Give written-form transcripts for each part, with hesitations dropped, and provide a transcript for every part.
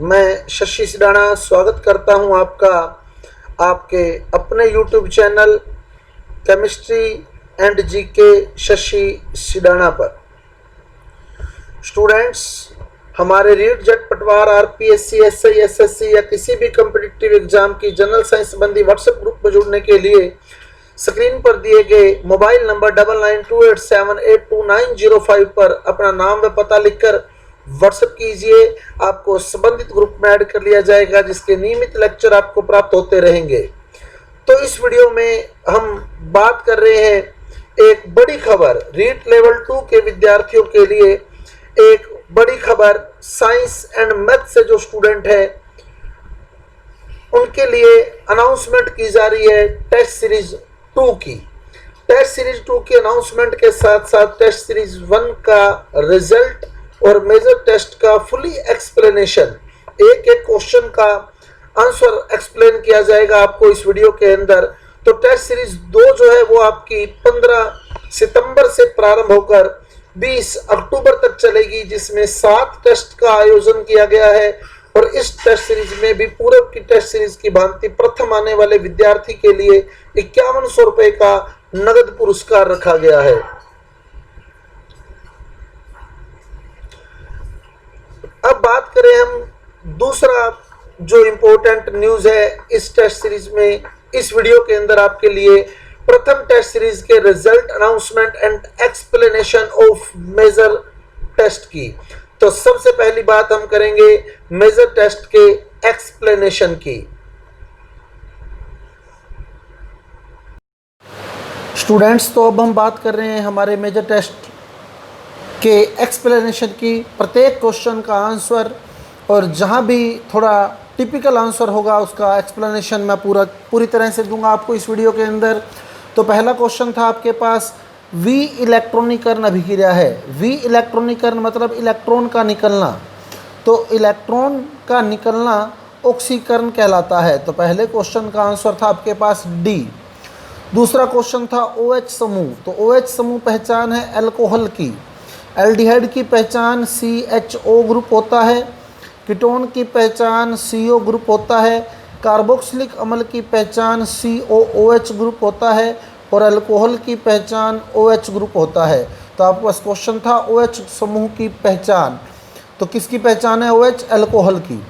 मैं शशि सिडाना स्वागत करता हूं आपका आपके अपने YouTube channel chemistry and GK Shashi Sidana पर। स्टूडेंट्स, हमारे रीड जेट पटवार आरपीएससी एसआई एसएससी या किसी भी कॉम्पिटिटिव एग्जाम की जनरल साइंस संबंधी व्हाट्सएप ग्रुप में जुड़ने के लिए स्क्रीन पर दिए गए मोबाइल नंबर 9928782905 पर अपना नाम व पता लिखकर व्हाट्सएप कीजिए। आपको संबंधित ग्रुप में ऐड कर लिया जाएगा, जिसके नियमित लेक्चर आपको प्राप्त होते रहेंगे। तो इस वीडियो में हम बात कर रहे हैं एक बड़ी खबर, रीट लेवल 2 के विद्यार्थियों के लिए एक बड़ी खबर। साइंस एंड मैथ से जो स्टूडेंट है उनके लिए अनाउंसमेंट की जा रही है टेस्ट सीरीज 2 की। टेस्ट सीरीज 2 की अनाउंसमेंट के साथ साथ टेस्ट सीरीज 1 का रिजल्ट और मेजर टेस्ट का फुली एक्सप्लेनेशन, एक एक क्वेश्चन का आंसर एक्सप्लेन किया जाएगा आपको इस वीडियो के अंदर। तो टेस्ट सीरीज 2 जो है वो आपकी 15 सितंबर से प्रारंभ होकर 20 अक्टूबर तक चलेगी, जिसमें 7 टेस्ट का आयोजन किया गया है। और इस टेस्ट सीरीज में भी पूर्व की टेस्ट सीरीज की भांति प्रथम आने वाले विद्यार्थी के लिए 5100 रुपए का नगद पुरस्कार रखा गया है। अब बात करें हम दूसरा जो इंपॉर्टेंट न्यूज है इस टेस्ट सीरीज में, इस वीडियो के अंदर आपके लिए प्रथम टेस्ट सीरीज के result announcement and explanation of major test की। तो सबसे पहली बात हम करेंगे मेजर टेस्ट के एक्सप्लेनेशन की। स्टूडेंट्स, तो अब हम बात कर रहे हैं हमारे मेजर टेस्ट के एक्सप्लेनेशन की। प्रत्येक क्वेश्चन का आंसर और जहां भी थोड़ा टिपिकल आंसर होगा उसका एक्सप्लेनेशन मैं पूरी तरह से दूंगा आपको इस वीडियो के अंदर। तो पहला क्वेश्चन था आपके पास, वी इलेक्ट्रॉनिकरण अभिक्रिया है। वी इलेक्ट्रॉनिकरण मतलब इलेक्ट्रॉन का निकलना। तो इलेक्ट्रॉन का निकलना ऑक्सीकरण कहलाता है। तो पहले क्वेश्चन का आंसर था आपके पास डी। दूसरा क्वेश्चन था OH समूह। तो OH समूह पहचान है अल्कोहल की। एल्डिहाइड की पहचान CHO ग्रुप होता है। कीटोन की पहचान CO ग्रुप होता है। कार्बोक्सिलिक अम्ल की पहचान COOH ग्रुप होता है और अल्कोहल की पहचान OH ग्रुप होता है। तो आपके पास क्वेश्चन था OH समूह की पहचान। तो किसकी पहचान है? OH, अल्कोहल की।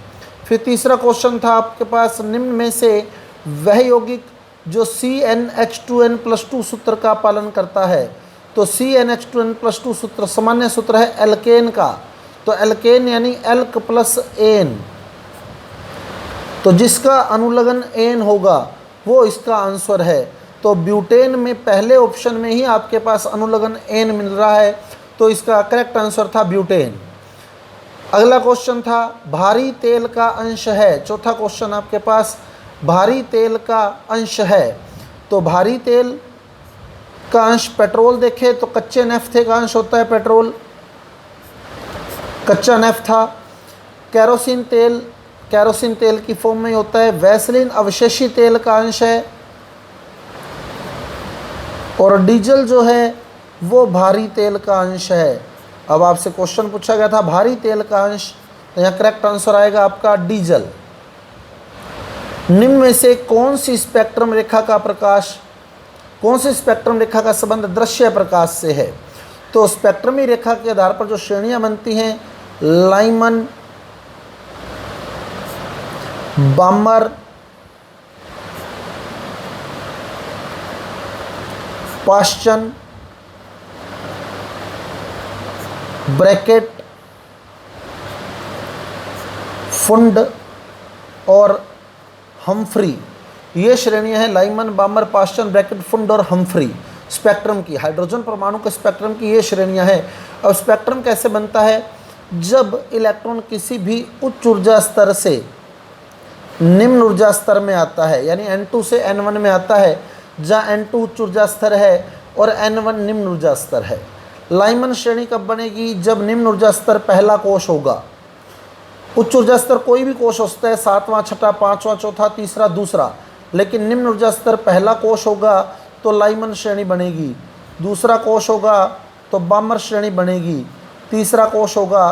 फिर तीसरा क्वेश्चन था आपके पास, निम्न में से वह यौगिक जो CnH2n+2 सूत्र का पालन करता है। तो CnH2n+2 सूत्र सामान्य सूत्र है एल्केन का। तो एल्केन यानी एल्क प्लस एन, तो जिसका अनुलग्न एन होगा वो इसका आंसर है। तो ब्यूटेन में पहले ऑप्शन में ही आपके पास अनुलग्न एन मिल रहा है, तो इसका करेक्ट आंसर था ब्यूटेन। अगला क्वेश्चन था भारी तेल का अंश है। चौथा क्वेश्चन आपके पास भारी तेल का अंश है। तो भारी तेल का अंश पेट्रोल देखें तो कच्चे नफ्ते का अंश होता है पेट्रोल, कच्चा नफ्ता। केरोसिन तेल की फॉर्म में होता है। वैसलीन अवशेषी तेल का अंश है। और डीजल जो है वो भारी तेल का अंश है। अब आपसे क्वेश्चन पूछा गया था भारी तेल का अंश, तो यहाँ करेक्ट आंसर आएगा आपका डीजल। निम्न में से कौन सी स्पेक्ट्रम रेखा का संबंध दृश्य प्रकाश से है? तो स्पेक्ट्रमी रेखा के आधार पर जो श्रेणियां बनती हैं, लाइमन, बामर, पाश्चन, ब्रैकेट, फुंड और हम्फ्री, ये श्रेणियां हैं लाइमन, बामर, पाश्चन, ब्रैकेट, फुंड और हम्फ्री स्पेक्ट्रम की। हाइड्रोजन परमाणु के स्पेक्ट्रम की ये श्रेणियां हैं। और स्पेक्ट्रम कैसे बनता है? जब इलेक्ट्रॉन किसी भी उच्च ऊर्जा स्तर से निम्न ऊर्जा स्तर में आता है, यानी N2 से N1 में आता है, जहाँ N2 उच्च ऊर्जा स्तर है और N1 निम्न ऊर्जा स्तर है। लाइमन श्रेणी कब बनेगी? जब निम्न ऊर्जा स्तर पहला कोश होगा। उच्च ऊर्जा स्तर कोई भी कोश हो सकता है, 7वां, 6ठा, 5वां, चौथा, तीसरा, दूसरा, लेकिन निम्न ऊर्जा स्तर पहला कोश होगा तो लाइमन श्रेणी बनेगी। दूसरा कोश होगा तो बामर श्रेणी बनेगी। तीसरा कोश होगा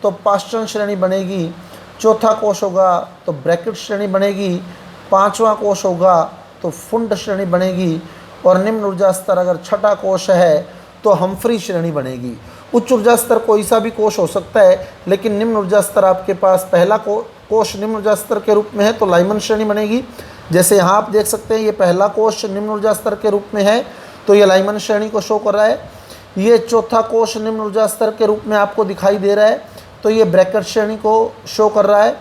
तो पाश्चन श्रेणी बनेगी। चौथा कोश होगा तो ब्रैकेट श्रेणी बनेगी, पांचवा कोश होगा तो फुंड श्रेणी बनेगी, और निम्न ऊर्जा स्तर अगर छठा कोश है तो हम्फ्री श्रेणी बनेगी। उच्च ऊर्जा स्तर कोई सा भी कोश हो सकता है, लेकिन निम्न ऊर्जा स्तर आपके पास पहला कोश निम्न ऊर्जा स्तर के रूप में है तो लाइमन श्रेणी बनेगी। जैसे यहाँ आप देख सकते हैं ये पहला कोश निम्न ऊर्जा स्तर के रूप में है तो ये लाइमन श्रेणी को शो कर रहा है। ये चौथा कोश निम्न ऊर्जा स्तर के रूप में आपको दिखाई दे रहा है तो ये ब्रैकेट श्रेणी को शो कर रहा है।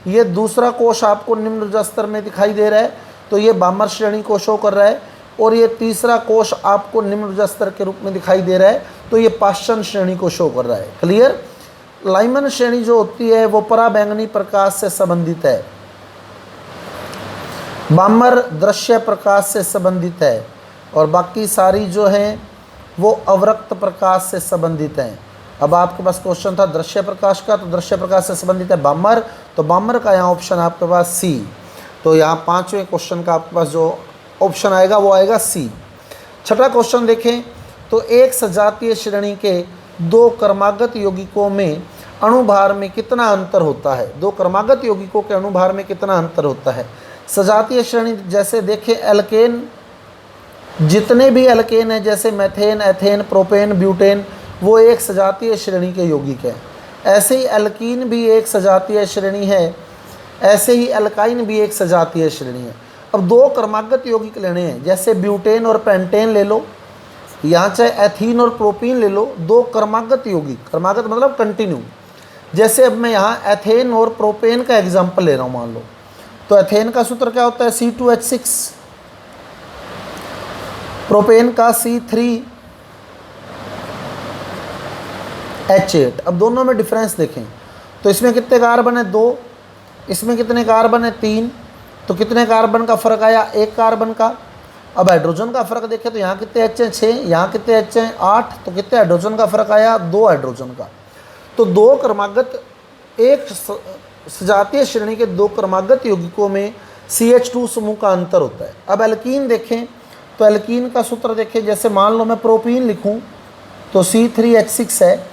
ये दूसरा कोश आपको निम्न ऊर्जा स्तर में दिखाई दे रहा है तो ये बामर श्रेणी को शो कर रहा है, और ये तीसरा कोश आपको निम्न ऊर्जा स्तर के रूप में दिखाई दे रहा है तो ये पाश्चन श्रेणी को शो कर रहा है। क्लियर। लाइमन श्रेणी जो होती है वो पराबैंगनी प्रकाश से संबंधित है, बामर दृश्य प्रकाश से संबंधित है, और बाकी सारी जो हैं वो अवरक्त प्रकाश से संबंधित हैं। अब आपके पास क्वेश्चन था दृश्य प्रकाश का, तो दृश्य प्रकाश से संबंधित है बामर, तो बामर का यहाँ ऑप्शन आपके पास सी। तो यहाँ पांचवें क्वेश्चन का आपके पास जो ऑप्शन आएगा वो आएगा सी। छठा क्वेश्चन देखें तो एक सजातीय श्रेणी के दो क्रमागत यौगिकों में अणुभार में कितना अंतर होता है। दो क्रमागत यौगिकों के अणुभार में कितना अंतर होता है। सजातीय श्रेणी जैसे देखें एल्केन, जितने भी एल्केन हैं जैसे मेथेन, एथेन, प्रोपेन, ब्यूटेन, वो एक सजातीय श्रेणी के यौगिक हैं। ऐसे ही एल्कीन भी एक सजातीय श्रेणी है, ऐसे ही एल्काइन भी एक सजातीय श्रेणी है। अब दो क्रमागत यौगिक लेने हैं, जैसे ब्यूटेन और पेंटेन ले लो, यहाँ चाहे एथीन और प्रोपीन ले लो, दो क्रमागत यौगिक, क्रमागत मतलब कंटिन्यू। जैसे अब मैं यहाँ एथेन और प्रोपेन का एग्जाम्पल ले रहा हूँ, मान लो तो एथेन का सूत्र क्या होता है C2H6, प्रोपेन का C3H8। अब दोनों में डिफरेंस देखें तो इसमें कितने कार्बन है 2, इसमें कितने कार्बन है 3, तो कितने कार्बन का फर्क आया 1 कार्बन का। अब हाइड्रोजन का फर्क देखें तो यहाँ कितने H हैं 6, यहाँ कितने H हैं 8, तो कितने हाइड्रोजन का फर्क आया 2 हाइड्रोजन का। तो दो क्रमागत एक सजातीय श्रेणी के दो क्रमागत यौगिकों में CH2 समूह का अंतर होता है। अब एल्कीन देखें तो एल्कीन का सूत्र देखें, जैसे मान लो मैं प्रोपीन लिखूं तो C3H6 है,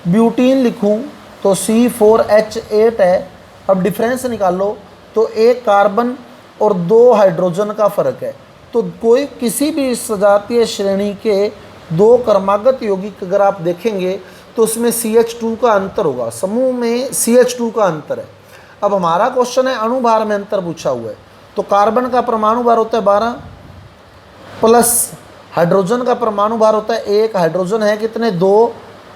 ब्यूटीन लिखूं तो C4H8 है। अब डिफरेंस निकालो तो 1 कार्बन और 2 हाइड्रोजन का फर्क है। तो कोई किसी भी सजातीय श्रेणी के दो क्रमागत यौगिक अगर आप देखेंगे तो उसमें CH2 का अंतर होगा, समूह में CH2 का अंतर है। अब हमारा क्वेश्चन है अणुभार में अंतर पूछा हुआ है, तो कार्बन का परमाणु भार होता है 12 प्लस हाइड्रोजन का परमाणु भार होता है 1, हाइड्रोजन है कितने 2,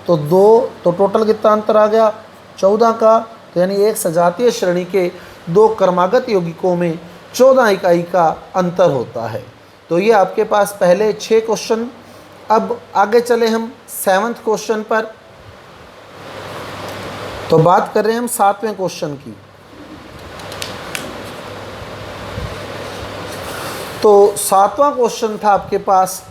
तो 2, तो टोटल कितना अंतर आ गया 14 का। तो यानी एक सजातीय श्रेणी के दो क्रमागत यौगिकों में 14 इकाई का अंतर होता है। तो ये आपके पास पहले 6 क्वेश्चन। अब आगे चले हम 7वें क्वेश्चन पर, तो बात कर रहे हैं हम 7वें क्वेश्चन की। तो 7वां क्वेश्चन था आपके पास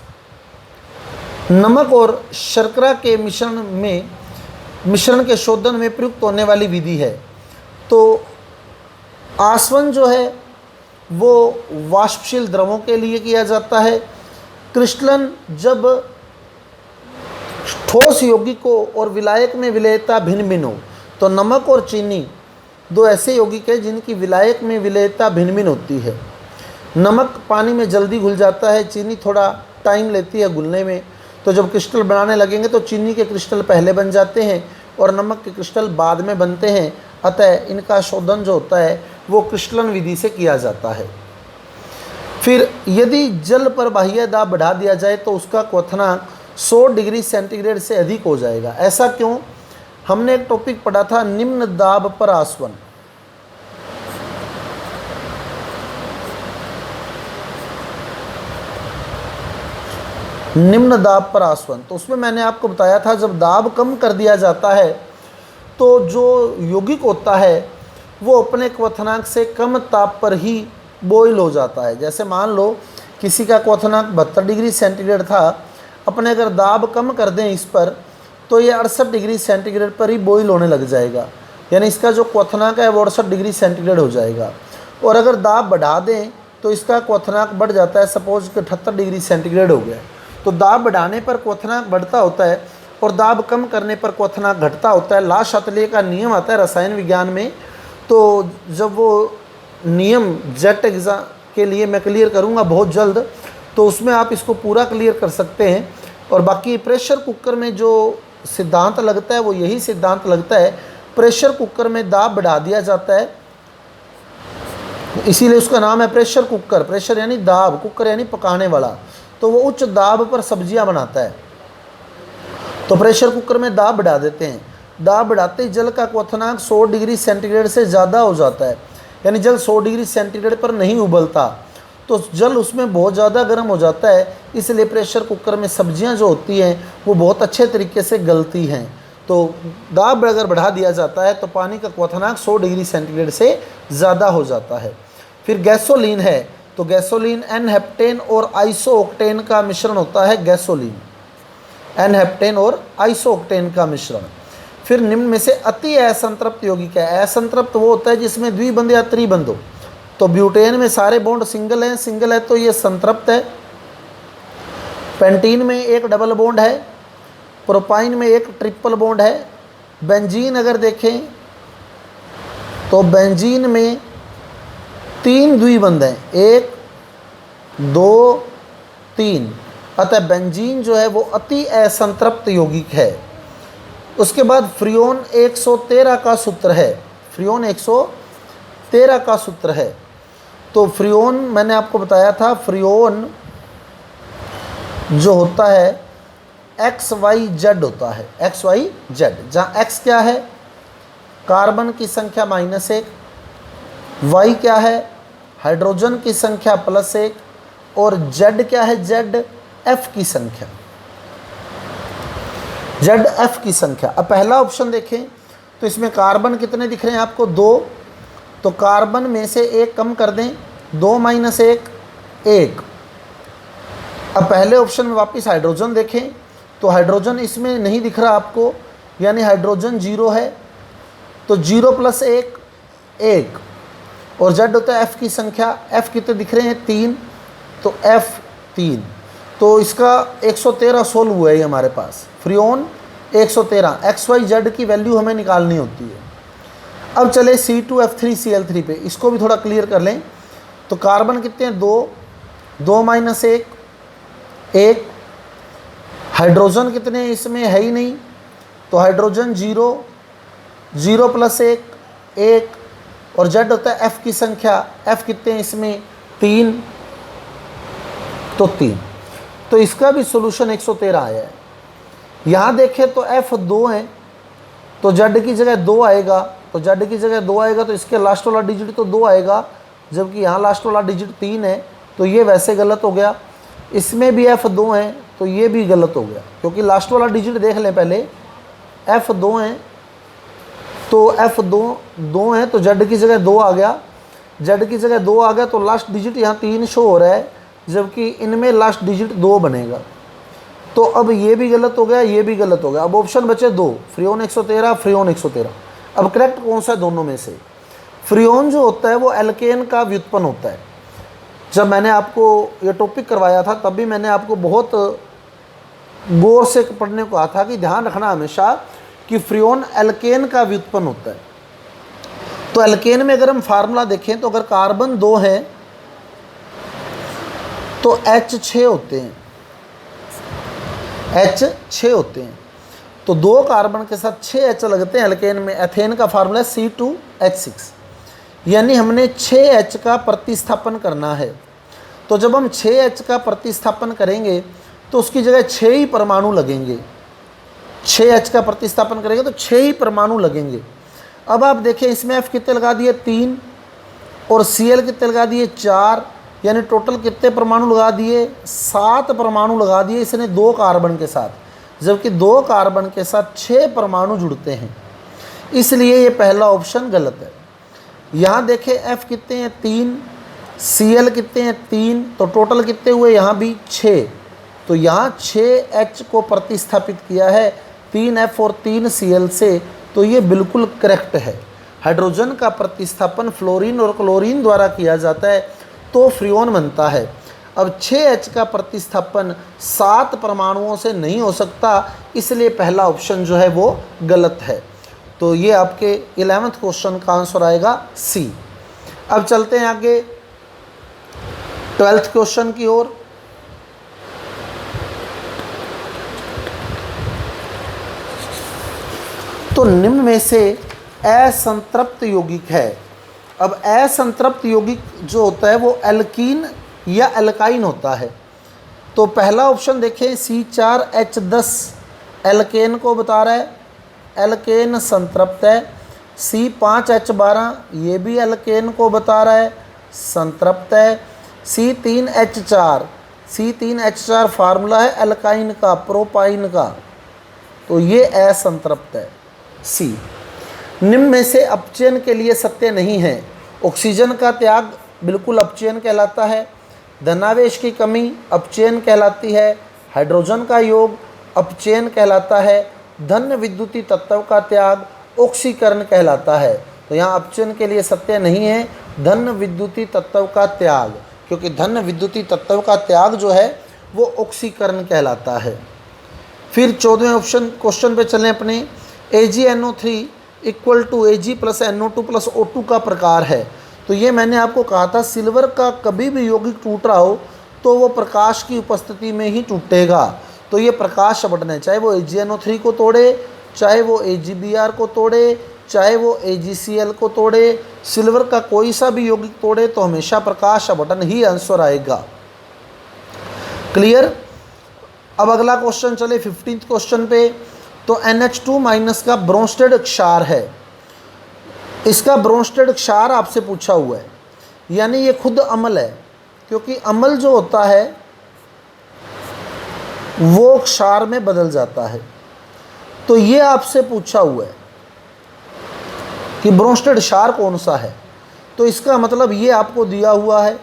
नमक और शर्करा के मिश्रण के शोधन में प्रयुक्त होने वाली विधि है। तो आसवन जो है वो वाष्पशील द्रवों के लिए किया जाता है। क्रिस्टलन जब ठोस यौगिकों और विलायक में विलेयता भिन्न भिन्न हो, तो नमक और चीनी दो ऐसे यौगिक हैं जिनकी विलायक में विलेयता भिन्न भिन्न होती है। नमक पानी में जल्दी घुल जाता है, चीनी थोड़ा टाइम लेती है घुलने में। तो जब क्रिस्टल बनाने लगेंगे तो चीनी के क्रिस्टल पहले बन जाते हैं और नमक के क्रिस्टल बाद में बनते हैं। अतः इनका शोधन जो होता है वो क्रिस्टलन विधि से किया जाता है। फिर यदि जल पर बाह्य दाब बढ़ा दिया जाए तो उसका क्वथनांक 100 डिग्री सेंटीग्रेड से अधिक हो जाएगा। ऐसा क्यों? हमने एक टॉपिक पढ़ा था निम्न दाब पर आसवन। निम्न दाब पर आसवन, तो उसमें मैंने आपको बताया था जब दाब कम कर दिया जाता है तो जो यौगिक होता है वो अपने क्वथनांक से कम ताप पर ही बॉयल हो जाता है। जैसे मान लो किसी का क्वथनांक 72 डिग्री सेंटीग्रेड था, अपने अगर दाब कम कर दें इस पर तो ये 68 डिग्री सेंटीग्रेड पर ही बॉयल होने लग जाएगा, यानी इसका जो क्वथनांक है वो 68 डिग्री सेंटीग्रेड हो जाएगा। और अगर दाब बढ़ा दें तो इसका क्वथनांक बढ़ जाता है, सपोज कि 78 डिग्री सेंटीग्रेड हो गया। तो दाब बढ़ाने पर क्वथनांक बढ़ता होता है और दाब कम करने पर क्वथनांक घटता होता है। ला शातलिए का नियम आता है रसायन विज्ञान में। तो जब वो नियम जेट एग्ज़ाम के लिए मैं क्लियर करूँगा बहुत जल्द, तो उसमें आप इसको पूरा क्लियर कर सकते हैं। और बाकी प्रेशर कुकर में जो सिद्धांत लगता है वो यही सिद्धांत लगता है, प्रेशर कुकर में दाब बढ़ा दिया जाता है, इसीलिए उसका नाम है प्रेशर कुकर। प्रेशर यानी दाब, कुकर यानी पकाने वाला, तो वो उच्च दाब पर सब्जियां बनाता है। तो प्रेशर कुकर में दाब बढ़ा देते हैं, दाब बढ़ाते ही जल का क्वथनांक 100 डिग्री सेंटीग्रेड से ज़्यादा हो जाता है, यानी जल 100 डिग्री सेंटीग्रेड पर नहीं उबलता, तो जल उसमें बहुत ज़्यादा गर्म हो जाता है, इसलिए प्रेशर कुकर में सब्जियां जो होती हैं वो बहुत अच्छे तरीके से गलती हैं। तो दाब अगर बढ़ा दिया जाता है तो पानी का क्वथनांक 100 डिग्री सेंटीग्रेड से ज़्यादा हो जाता है। फिर गैसोलीन है, तो गैसोलीन एन हेप्टेन और आइसोओक्टेन का मिश्रण होता है गैसोलीन, एन हेप्टेन और आइसोओक्टेन का मिश्रण। फिर निम्न में से अति असंतृप्त यौगिक है। असंतृप्त वो होता है जिसमें द्विबंध या त्रिबंध हो, तो ब्यूटेन में सारे बॉन्ड सिंगल हैं, सिंगल है तो ये संतृप्त है। पेंटीन में एक डबल बॉन्ड है, प्रोपाइन में एक ट्रिपल बॉन्ड है। बेंजीन अगर देखें तो बेंजीन में 3 द्विबंध हैं, 1 2 3, अतः बेंजीन जो है वो अति असंतृप्त यौगिक है। उसके बाद फ्रियोन 113 का सूत्र है, फ्रियोन 113 का सूत्र है। तो फ्रियोन मैंने आपको बताया था, फ्रियोन जो होता है XYZ होता है, XYZ, जहाँ X क्या है कार्बन की संख्या -1, Y क्या है हाइड्रोजन की संख्या +1, और Z क्या है ZF की संख्या, ZF की संख्या। अब पहला ऑप्शन देखें तो इसमें कार्बन कितने दिख रहे हैं आपको 2, तो कार्बन में से 1 कम कर दें, 2 - 1 1। अब पहले ऑप्शन में वापस हाइड्रोजन देखें तो हाइड्रोजन इसमें नहीं दिख रहा आपको, यानी हाइड्रोजन 0 है, तो 0 + 1 1, और Z होता है F की संख्या। F कितने दिख रहे हैं 3, तो F 3, तो इसका 113 सोल्व हुआ है हमारे पास, फ्रियोन 113। XYZ की वैल्यू हमें निकालनी होती है। अब चले C2F3Cl3 पे, इसको भी थोड़ा क्लियर कर लें। तो कार्बन कितने हैं 2, 2 - 1 1, हाइड्रोजन कितने हैं इसमें है ही नहीं, तो हाइड्रोजन 0, 0 + 1 1, और Z होता है F की संख्या। F कितने हैं इसमें 3, तो 3, तो इसका भी सोल्यूशन 113 आया है। यहाँ देखें तो F 2 है, तो Z की जगह 2 आएगा, तो Z की जगह 2 आएगा तो इसके लास्ट वाला डिजिट तो 2 आएगा, जबकि यहाँ लास्ट वाला डिजिट 3 है, तो ये वैसे गलत हो गया। इसमें भी F 2 है, तो ये भी गलत हो गया, क्योंकि लास्ट वाला डिजिट देख लें पहले, F 2 है, तो F 2 है, तो Z की जगह 2 आ गया, Z की जगह 2 आ गया, तो लास्ट डिजिट यहाँ 3 शो हो रहा है, जबकि इनमें लास्ट डिजिट 2 बनेगा। तो अब ये भी गलत हो गया, ये भी गलत हो गया। अब ऑप्शन बचे 2, फ्रियोन 113, फ्रियोन 113। अब करेक्ट कौन सा है दोनों में से? फ्रियोन जो होता है वो एल्केन का व्युत्पन्न होता है। जब मैंने आपको ये टॉपिक करवाया था तब भी मैंने आपको बहुत गौर से पढ़ने को कहा था कि ध्यान रखना हमेशा कि फ्रियोन एल्केन का व्युत्पन्न होता है। तो एल्केन में अगर हम फार्मूला देखें तो अगर कार्बन 2 है तो H6 होते हैं, H6 होते हैं, तो 2 कार्बन के साथ 6 H लगते हैं एल्केन में। एथेन का फार्मूला है C2H6, यानी हमने 6H का प्रतिस्थापन करना है। तो जब हम 6H का प्रतिस्थापन करेंगे तो उसकी जगह 6 ही परमाणु लगेंगे। 6H का प्रतिस्थापन करेंगे तो 6 ही परमाणु लगेंगे। अब आप देखें इसमें F कितने लगा दिए 3, और Cl कितने लगा दिए 4, यानी टोटल कितने परमाणु लगा दिए 7 परमाणु लगा दिए इसने 2 कार्बन के साथ, जबकि 2 कार्बन के साथ 6 परमाणु जुड़ते हैं, इसलिए ये पहला ऑप्शन गलत है। यहाँ देखें F कितने हैं 3, Cl कितने हैं 3, तो टोटल कितने हुए यहाँ भी 6, तो यहाँ 6H को प्रतिस्थापित किया है 3F और 3Cl से, तो ये बिल्कुल करेक्ट है। हाइड्रोजन का प्रतिस्थापन फ्लोरीन और क्लोरीन द्वारा किया जाता है तो फ्रियोन बनता है। अब 6H का प्रतिस्थापन 7 परमाणुओं से नहीं हो सकता, इसलिए पहला ऑप्शन जो है वो गलत है। तो ये आपके 11th क्वेश्चन का आंसर आएगा सी। अब चलते हैं आगे 12th क्वेश्चन की ओर। तो निम्न में से असंतृप्त यौगिक है। अब असंतृप्त यौगिक जो होता है वो एल्कीन या एल्काइन होता है। तो पहला ऑप्शन देखें C4H10 एल्केन को बता रहा है, एल्केन संतृप्त है। C5H12 ये भी एल्केन को बता रहा है, संतृप्त है। C3H4 फार्मूला है एल्काइन का, प्रोपाइन का, तो ये असंतृप्त है सी। निम्न में से अपचयन के लिए सत्य नहीं है। ऑक्सीजन का त्याग बिल्कुल अपचयन कहलाता है। धनावेश की कमी अपचयन कहलाती है। हाइड्रोजन का योग अपचयन कहलाता है। धन विद्युतीय तत्व का त्याग ऑक्सीकरण कहलाता है। तो यहाँ अपचयन के लिए सत्य नहीं है धन विद्युतीय तत्व का त्याग, क्योंकि धन विद्युतीय तत्व का त्याग जो है वो ऑक्सीकरण कहलाता है। फिर 14वें ऑप्शन क्वेश्चन पे चलें अपने। AgNO3 equal to Ag plus NO2 plus O2 का प्रकार है। तो ये मैंने आपको कहा था सिल्वर का कभी भी यौगिक टूट रहा हो तो वो प्रकाश की उपस्थिति में ही टूटेगा। तो ये प्रकाश अपठन है, चाहे वो AgNO3 को तोड़े, चाहे वो AgBr को तोड़े, चाहे वो AgCl को तोड़े, सिल्वर का कोई सा भी यौगिक तोड़े तो हमेशा प्रकाश अपठन ही आंसर आएगा। क्लियर। अब अगला क्वेश्चन चले 15th क्वेश्चन पे। तो NH2- का ब्रोंस्टेड क्षार है। इसका ब्रोंस्टेड क्षार आपसे पूछा हुआ है, यानी ये खुद अम्ल है, क्योंकि अम्ल जो होता है वो क्षार में बदल जाता है। तो ये आपसे पूछा हुआ है कि ब्रोंस्टेड क्षार कौन सा है। तो इसका मतलब ये आपको दिया हुआ है,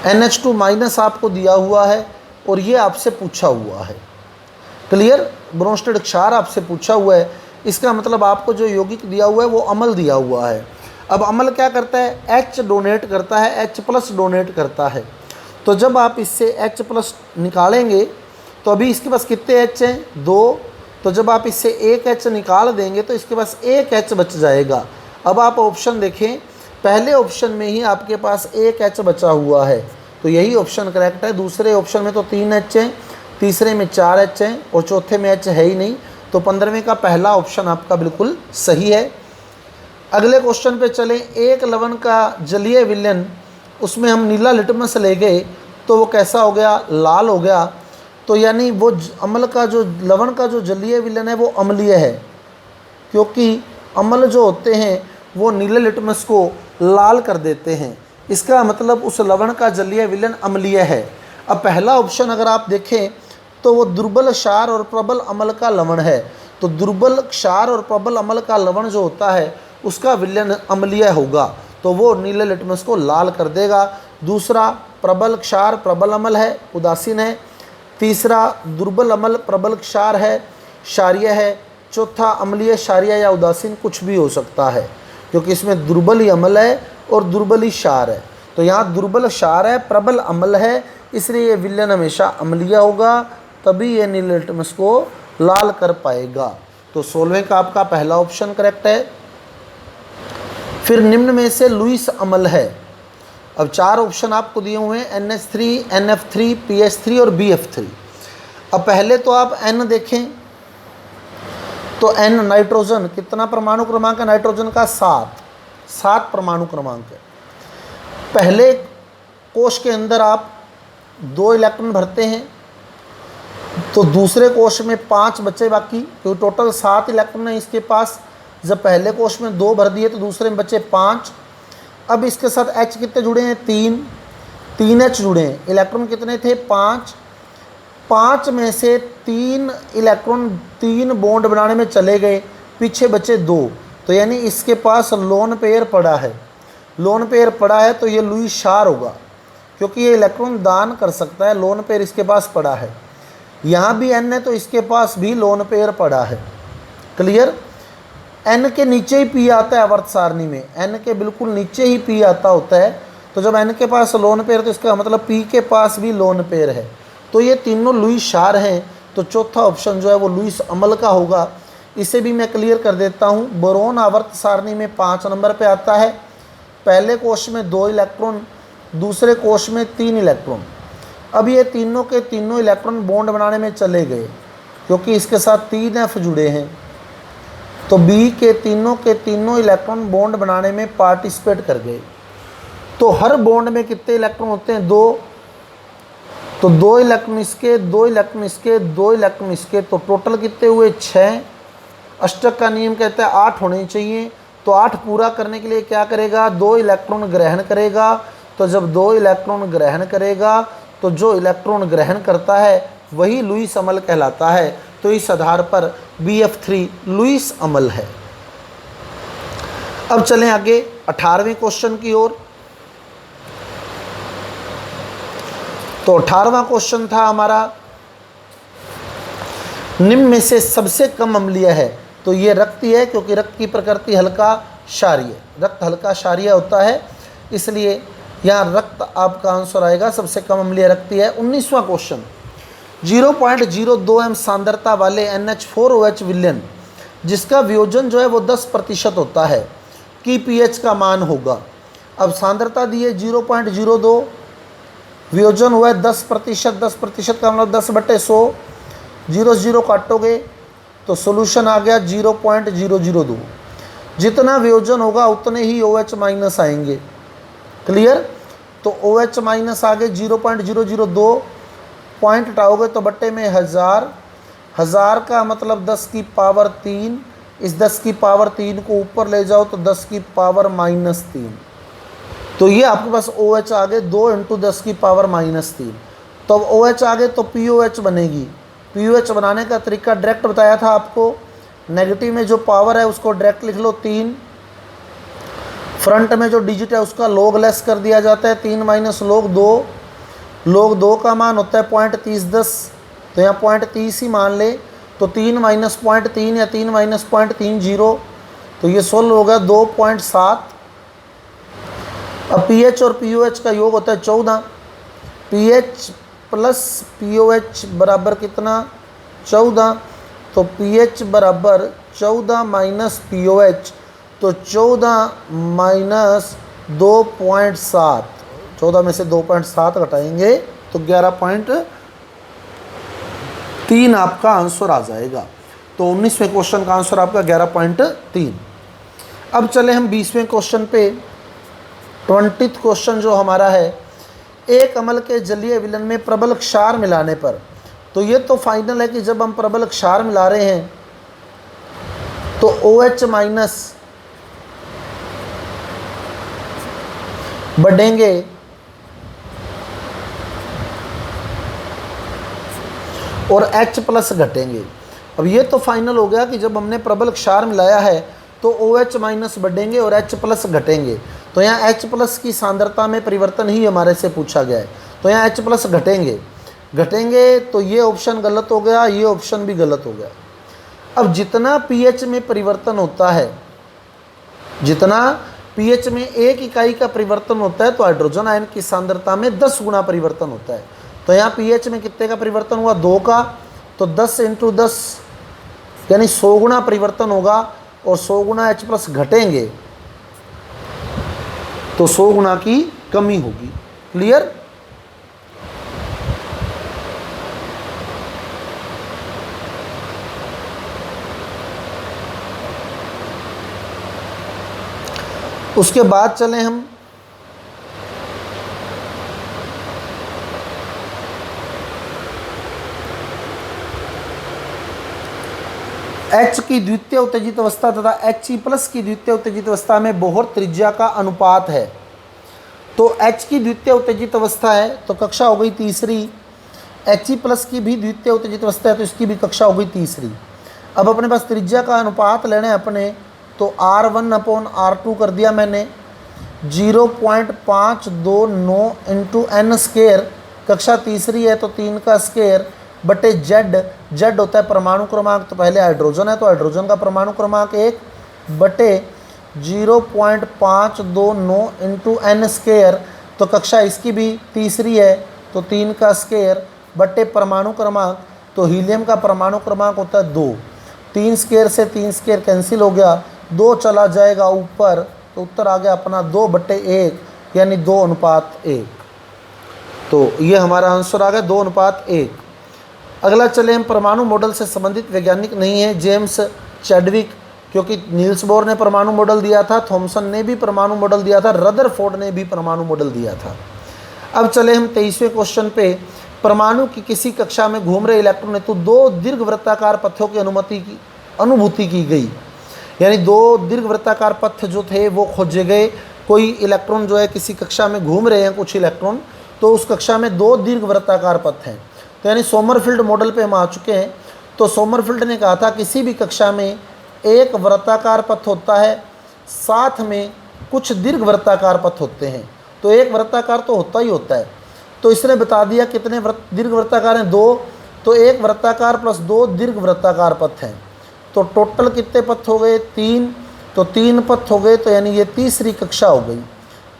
NH2- आपको दिया हुआ है और ये आपसे पूछा हुआ है। क्लियर। ब्रोंस्टेड क्षार आपसे पूछा हुआ है, इसका मतलब आपको जो यौगिक दिया हुआ है वो अम्ल दिया हुआ है। अब अम्ल क्या करता है, H डोनेट करता है, H+ डोनेट करता है। तो जब आप इससे H+ निकालेंगे तो अभी इसके पास कितने H हैं, 2। तो जब आप इससे एक H निकाल देंगे तो इसके पास एक H बच जाएगा। अब आप ऑप्शन देखें, पहले ऑप्शन में ही आपके पास एक H बचा हुआ है, तो यही ऑप्शन करेक्ट है। दूसरे ऑप्शन में तो 3 H हैं, तीसरे में 4 H हैं और चौथे में H है ही नहीं। तो 15वें का पहला ऑप्शन आपका बिल्कुल सही है। अगले क्वेश्चन पे चलें। एक लवण का जलीय विलयन, उसमें हम नीला लिटमस ले गए तो वो कैसा हो गया, लाल हो गया। तो यानी वो अम्ल का जो लवण का जो जलीय विलयन है वो अम्लीय है, क्योंकि अम्ल जो होते हैं वो नीले लिटमस को लाल कर देते हैं। इसका मतलब उस लवण का जलीय विलयन अम्लीय है। अब पहला ऑप्शन अगर आप देखें तो वो दुर्बल क्षार और प्रबल अम्ल का लवण है। तो दुर्बल क्षार और प्रबल अम्ल का लवण जो होता है उसका विलयन अम्लीय होगा, तो वो नीले लिटमस को लाल कर देगा। दूसरा प्रबल क्षार प्रबल अम्ल है, उदासीन है। तीसरा दुर्बल अम्ल प्रबल क्षार है, क्षारीय है। चौथा अम्लीय क्षारीय या उदासीन कुछ भी हो सकता है, क्योंकि इसमें दुर्बल ही अम्ल है और दुर्बल ही क्षार है। तो यहाँ दुर्बल क्षार है, प्रबल अम्ल है, इसलिए ये विलयन हमेशा अम्लीय होगा, तभी ये नीले लिटमस को लाल कर पाएगा। तो 16वें का आपका पहला ऑप्शन करेक्ट है। फिर निम्न में से लुईस अम्ल है। अब 4 ऑप्शन आपको दिए हुए हैं, NH3, NF3, PH3 और BF3। अब पहले तो आप N देखें तो N नाइट्रोजन, कितना परमाणु क्रमांक है नाइट्रोजन का, 7 परमाणु क्रमांक है। पहले कोश के अंदर आप 2 इलेक्ट्रॉन भरते हैं तो दूसरे कोश में 5 बचे बाकी, क्योंकि टोटल 7 इलेक्ट्रॉन है इसके पास। जब पहले कोश में 2 भर दिए तो दूसरे में बचे 5। अब इसके साथ H कितने जुड़े हैं, 3 H जुड़े हैं। इलेक्ट्रॉन कितने थे, 5 में से 3 इलेक्ट्रॉन 3 बॉन्ड बनाने में चले गए, पीछे बचे 2। तो यानी इसके पास लोन पेयर पड़ा है। लोन पेयर पड़ा है तो ये लुईस क्षार होगा, क्योंकि ये इलेक्ट्रॉन दान कर सकता है। लोन पेयर इसके पास पड़ा है। यहाँ भी N है तो इसके पास भी लोन पेयर पड़ा है। क्लियर। N के नीचे ही P आता है आवर्त सारणी में, N के बिल्कुल नीचे ही P आता होता है। तो जब N के पास लोन पेयर तो इसका मतलब P के पास भी लोन पेयर है। तो ये तीनों लुईस क्षार हैं। तो चौथा ऑप्शन जो है वो लुईस अम्ल का होगा। इसे भी मैं क्लियर कर देता हूँ। बोरोन आवर्त सारणी में 5 नंबर पे आता है। पहले कोष में 2 इलेक्ट्रॉन, दूसरे कोष में 3 इलेक्ट्रॉन। अब ये तीनों के तीनों इलेक्ट्रॉन बॉन्ड बनाने में चले गए, क्योंकि इसके साथ 3 F जुड़े हैं। तो बी के तीनों इलेक्ट्रॉन बॉन्ड बनाने में पार्टिसिपेट कर गए। तो हर बॉन्ड में कितने इलेक्ट्रॉन होते हैं? 2। तो 2 इलेक्ट्रॉन इसके, 2 इलेक्ट्रॉन इसके, 2 इलेक्ट्रॉन इसके, तो टोटल कितने हुए? 6। अष्टक का नियम कहता है 8 होने चाहिए। तो 8 पूरा करने के लिए क्या करेगा? 2 इलेक्ट्रॉन ग्रहण करेगा। तो जब 2 इलेक्ट्रॉन ग्रहण करेगा तो जो इलेक्ट्रॉन ग्रहण करता है वही लुईस अम्ल कहलाता है। तो इस आधार पर BF3 लुईस अम्ल है। अब चलें आगे 18वें क्वेश्चन की ओर। तो 18वां क्वेश्चन था हमारा, निम्न में से सबसे कम अम्लीय है। तो ये रक्त ही है, क्योंकि रक्त की प्रकृति हल्का क्षारीय, रक्त हल्का क्षारीय होता है, इसलिए यहाँ रक्त आपका आंसर आएगा। सबसे कम अम्लीय रक्त ही है। 19वां क्वेश्चन, 0.02 m सांद्रता वाले NH4OH विलयन जिसका वियोजन जो है वो 10% होता है की pH का मान होगा। अब सांद्रता दी है 0.02, वियोजन हुआ है 10%। 10% का मतलब 10/100, 0 काटोगे तो सोल्यूशन आ गया 0.002। जितना वियोजन होगा उतने ही OH माइनस आएंगे। क्लियर? तो OH माइनस आगे 0.002, पॉइंट हटाओगे तो बट्टे में 1000, 1000 का मतलब 10 की पावर 3। इस 10 की पावर 3 को ऊपर ले जाओ तो 10 की पावर -3। तो ये आपके पास OH आ गए 2 × 10 की पावर -3। तो अब OH आ गए तो POH बनेगी। POH बनाने का तरीका डायरेक्ट बताया था आपको। नेगेटिव में जो पावर है उसको डायरेक्ट लिख लो 3, फ्रंट में जो डिजिट है उसका log लेस कर दिया जाता है। 3 - log 2, log 2 का मान होता है 0.3010, तो यहाँ 0.30 ही मान ले। तो 3 - 0.3 या 3 - 0.30, तो ये सोल्व होगा 2.7। अब pH और POH का योग होता है 14। pH प्लस POH बराबर कितना? 14। तो pH बराबर 14 माइनस POH, तो 14 माइनस 2.7, 14 में से 2.7 घटाएंगे तो 11.3 आपका आंसर आ जाएगा। तो 19वें क्वेश्चन का आंसर आपका 11.3। अब चले हम 20वें क्वेश्चन पे। 20th क्वेश्चन जो हमारा है, एक अम्ल के जलीय विलयन में प्रबल क्षार मिलाने पर। तो ये तो फाइनल है कि जब हम प्रबल क्षार मिला रहे हैं तो OH माइनस बढ़ेंगे और H प्लस घटेंगे। अब ये तो फाइनल हो गया कि जब हमने प्रबल क्षार मिलाया है तो OH माइनस बढ़ेंगे और H प्लस घटेंगे। तो यहाँ H प्लस की सांद्रता में परिवर्तन ही हमारे से पूछा गया है। तो यहाँ H प्लस घटेंगे, तो ये ऑप्शन गलत हो गया, ये ऑप्शन भी गलत हो गया। अब जितना pH में परिवर्तन होता है, जितना pH में 1 इकाई का परिवर्तन होता है, तो हाइड्रोजन आयन की सांद्रता में 10 गुना परिवर्तन होता है। तो यहाँ pH में कितने का परिवर्तन हुआ? 2 का। तो 10 × 10 यानी 100 गुना परिवर्तन होगा, और 100 गुना H प्लस घटेंगे तो 100 गुना की कमी होगी। क्लियर? उसके बाद चलें हम H की द्वितीय उत्तेजित अवस्था तथा He प्लस की द्वितीय उत्तेजित अवस्था में बोहर त्रिज्या का अनुपात है। तो H की द्वितीय उत्तेजित अवस्था है तो कक्षा हो गई तीसरी, He प्लस की भी द्वितीय उत्तेजित अवस्था है तो इसकी भी कक्षा हो गई तीसरी। अब अपने पास त्रिज्या का अनुपात लेना है अपने, तो R1/R2 कर दिया मैंने। 0.529 × n², कक्षा तीसरी है तो 3 का स्क्वायर बटे Z होता है परमाणु क्रमांक। तो पहले हाइड्रोजन है तो हाइड्रोजन का परमाणु क्रमांक 1 बटे 0.529 × n², तो कक्षा इसकी भी तीसरी है तो 3 का स्क्वायर बटे परमाणु क्रमांक। तो हीलियम का परमाणु क्रमांक होता है 2। 3 स्क्वायर से 3 स्क्वायर कैंसिल हो गया, 2 चला जाएगा ऊपर, तो उत्तर आ गया अपना 2/1 यानी 2:1। तो ये हमारा आंसर आ गया 2:1। अगला चले हम परमाणु मॉडल से संबंधित वैज्ञानिक नहीं है जेम्स चैडविक, क्योंकि नील्स बोर ने परमाणु मॉडल दिया था, थॉमसन ने भी परमाणु मॉडल दिया था, रदरफोर्ड ने भी परमाणु मॉडल दिया था। अब चले हम 23वें क्वेश्चन पे। परमाणु की किसी कक्षा में घूम रहे इलेक्ट्रॉन हेतु 2 दीर्घवृत्ताकार पथों की अनुभूति की गई, यानी 2 दीर्घवृत्ताकार पथ जो थे वो खोजे गए। कोई इलेक्ट्रॉन जो है किसी कक्षा में घूम रहे हैं कुछ इलेक्ट्रॉन, तो उस कक्षा में 2 दीर्घवृत्ताकार पथ हैं। तो यानी सोमरफील्ड मॉडल पे हम आ चुके हैं। तो सोमरफील्ड ने कहा था किसी भी कक्षा में एक वृत्ताकार पथ होता है, साथ में कुछ दीर्घवृत्ताकार पथ होते हैं। तो एक वृत्ताकार तो होता ही होता है, तो इसने बता दिया कितने दीर्घवृत्ताकार हैं, 2। तो एक वृत्ताकार प्लस 2 दीर्घवृत्ताकार पथ हैं। तो टोटल कितने पथ हो गए, 3। तो 3 पथ हो गए, तो यानी ये तीसरी कक्षा हो गई।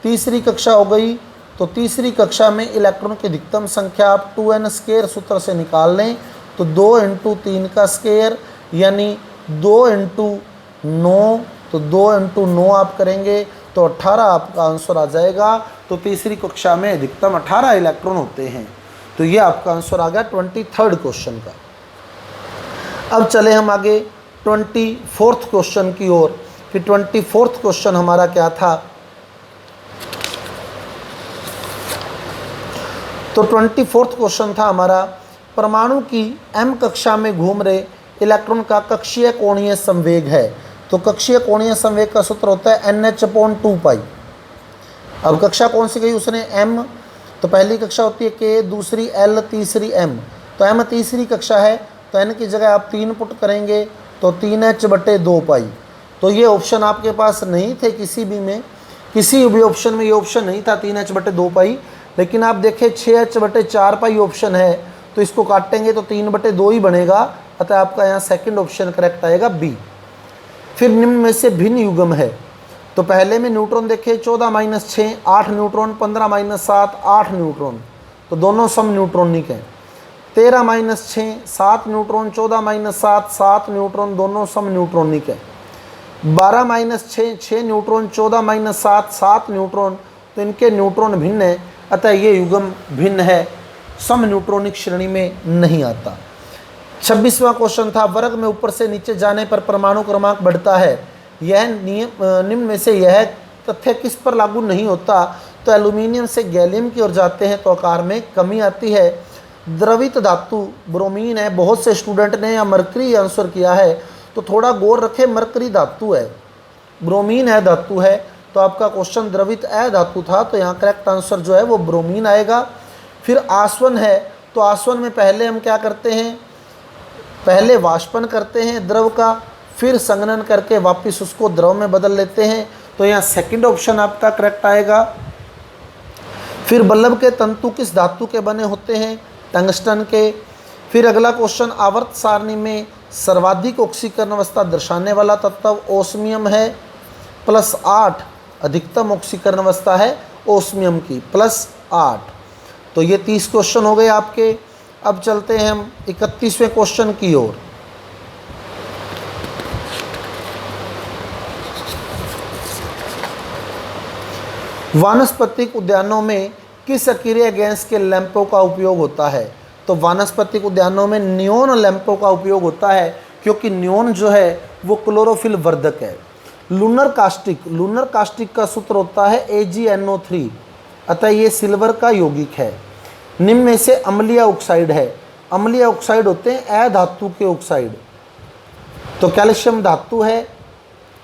तीसरी कक्षा हो गई, तो तीसरी कक्षा में इलेक्ट्रॉन की अधिकतम संख्या आप 2n स्क्वायर सूत्र से निकाल लें। तो 2 × 3 का स्क्वायर यानी 2 × 9, तो 2 × 9 आप करेंगे तो 18 आपका आंसर आ जाएगा। तो तीसरी कक्षा में अधिकतम 18 इलेक्ट्रॉन होते हैं। तो ये आपका आंसर आ गया 23rd क्वेश्चन का। अब चले हम आगे 24th क्वेश्चन की ओर कि 24th क्वेश्चन हमारा क्या था। तो 24th क्वेश्चन था हमारा परमाणु की m कक्षा में घूम रहे इलेक्ट्रॉन का कक्षीय कोणीय संवेग है। तो कक्षीय कोणीय संवेग का सूत्र होता है NH/2π। अब कक्षा कौन सी गई उसने, m। तो पहली कक्षा होती है k, दूसरी l, तीसरी m। तो m तीसरी कक्षा है, तो n की जगह आप 3 पुट करेंगे तो 3h/2π। तो ये ऑप्शन आपके पास नहीं थे किसी भी ऑप्शन में ये ऑप्शन नहीं था 3h/2π। लेकिन आप देखें 6h/4π ऑप्शन है, तो इसको काटेंगे तो 3/2 ही बनेगा। अतः आपका यहाँ सेकंड ऑप्शन करेक्ट आएगा बी। फिर निम्न में से भिन्न युग्म है। तो पहले में न्यूट्रॉन देखें 14 - 6 8 न्यूट्रॉन, 15 - 7 8 न्यूट्रॉन, तो दोनों सम न्यूट्रॉनिक हैं। 13 - 6 7 न्यूट्रॉन, 14 - 7 7 न्यूट्रॉन, दोनों सम न्यूट्रॉनिक है। 12 - 6 6 न्यूट्रॉन, 14 - 7 7 न्यूट्रॉन, तो इनके न्यूट्रॉन भिन्न है, अतः ये युग्म भिन्न है, सम न्यूट्रॉनिक श्रेणी में नहीं आता। 26वां क्वेश्चन था वर्ग में ऊपर से नीचे जाने पर परमाणु क्रमांक बढ़ता है, यह निम्न में से यह तथ्य किस पर लागू नहीं होता। तो एल्यूमिनियम से गैलियम की ओर जाते हैं तो आकार में कमी आती है। द्रवित धातु ब्रोमीन है, बहुत से स्टूडेंट ने या मरकरी आंसर किया है, तो थोड़ा गौर रखें, मरकरी धातु है, ब्रोमीन है धातु है, तो आपका क्वेश्चन द्रवित धातु था, तो यहाँ करेक्ट आंसर जो है वो ब्रोमीन आएगा। फिर आसवन है, तो आसवन में पहले हम क्या करते हैं, पहले वाष्पन करते हैं द्रव का, फिर संघनन करके वापस उसको द्रव में बदल लेते हैं, तो यहाँ सेकंड ऑप्शन आपका करेक्ट आएगा। फिर बल्लभ के तंतु किस धातु के बने होते हैं, टंगस्टन के। फिर अगला क्वेश्चन आवर्त सारणी में सर्वाधिक ऑक्सीकरण अवस्था दर्शाने वाला तत्व ओस्मियम है, +8। अधिकतम ऑक्सीकरण अवस्था है ओस्मियम की, +8। तो ये 30 क्वेश्चन हो गए आपके। अब चलते हैं हम 31वें क्वेश्चन की ओर। वानस्पतिक उद्यानों में किस अक्रिय गैस के लैंपों का उपयोग होता है। तो वानस्पतिक उद्यानों में नियोन लैंपों का उपयोग होता है, क्योंकि नियोन जो है वो क्लोरोफिल वर्धक है। लूनर कास्टिक का सूत्र होता है AgNO3, अतः ये सिल्वर का यौगिक है। निम्न में से अम्लीय ऑक्साइड है, अम्लीय ऑक्साइड होते हैं अधातु के ऑक्साइड। तो कैल्शियम धातु है,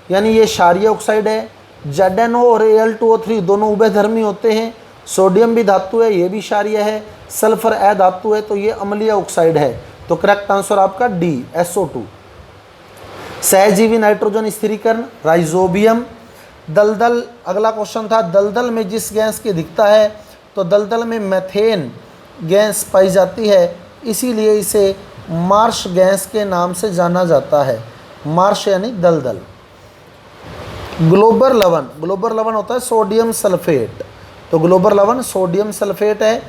यानी ये क्षारीय ऑक्साइड है। ZnO और Al2O3 दोनों उभयधर्मी होते हैं। सोडियम भी धातु है, ये भी क्षारीय है। सल्फर अधातु है, तो ये अम्लीय ऑक्साइड है। तो करेक्ट आंसर आपका D, SO2। सहजीवी नाइट्रोजन स्थिरीकरण राइजोबियम। दलदल, अगला क्वेश्चन था दलदल में जिस गैस की अधिकता है, तो दलदल में मेथेन गैस पाई जाती है, इसीलिए इसे मार्श गैस के नाम से जाना जाता है। मार्श यानी दलदल। ग्लोबर लवण होता है सोडियम सल्फेट, तो ग्लोबर लवण सोडियम सल्फेट है।